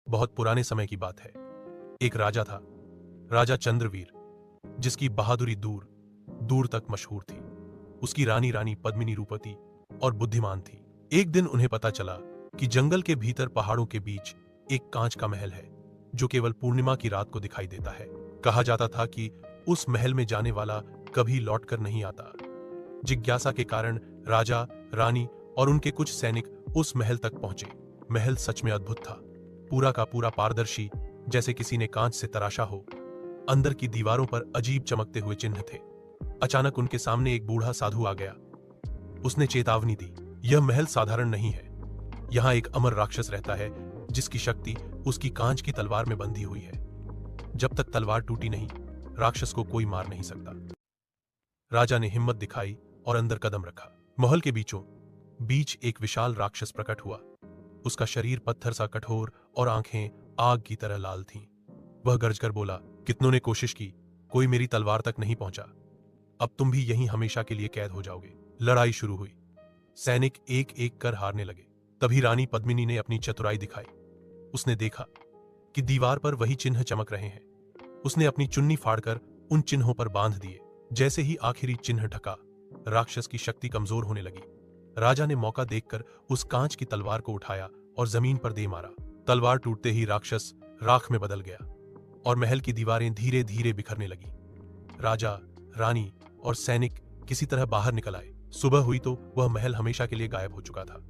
बहुत पुराने समय की बात है। एक राजा था, राजा चंद्रवीर, जिसकी बहादुरी दूर दूर तक मशहूर थी। उसकी रानी रानी पद्मिनी रूपवती और बुद्धिमान थी। एक दिन उन्हें पता चला कि जंगल के भीतर पहाड़ों के बीच एक कांच का महल है, जो केवल पूर्णिमा की रात को दिखाई देता है। कहा जाता था कि उस महल में जाने वाला कभी लौटकर नहीं आता। जिज्ञासा के कारण राजा, रानी और उनके कुछ सैनिक उस महल तक पहुंचे। महल सच में अद्भुत था, पूरा का पूरा पारदर्शी, जैसे किसी ने कांच से तराशा हो। अंदर की दीवारों पर अजीब चमकते हुए चिन्ह थे। अचानक उनके सामने एक बूढ़ा साधु आ गया। उसने चेतावनी दी, यह महल साधारण नहीं है। यहाँ एक अमर राक्षस रहता है, जिसकी शक्ति उसकी कांच की तलवार में बंधी हुई है। जब तक तलवार टूटी नहीं, राक्षस को कोई मार नहीं सकता। राजा ने हिम्मत दिखाई और अंदर कदम रखा। महल के बीचों बीच एक विशाल राक्षस प्रकट हुआ। उसका शरीर पत्थर सा कठोर और आंखें आग की तरह लाल थीं। वह गरजकर बोला, कितनों ने कोशिश की, कोई मेरी तलवार तक नहीं पहुंचा। अब तुम भी यहीं हमेशा के लिए कैद हो जाओगे। लड़ाई शुरू हुई। सैनिक एक एक कर हारने लगे। तभी रानी पद्मिनी ने अपनी चतुराई दिखाई। उसने देखा कि दीवार पर वही चिन्ह चमक रहे हैं। उसने अपनी चुन्नी फाड़कर उन चिन्हों पर बांध दिए। जैसे ही आखिरी चिन्ह ढका, राक्षस की शक्ति कमजोर होने लगी। राजा ने मौका देखकर उस कांच की तलवार को उठाया और जमीन पर दे मारा। तलवार टूटते ही राक्षस राख में बदल गया और महल की दीवारें धीरे धीरे बिखरने लगी। राजा, रानी और सैनिक किसी तरह बाहर निकल आए। सुबह हुई तो वह महल हमेशा के लिए गायब हो चुका था।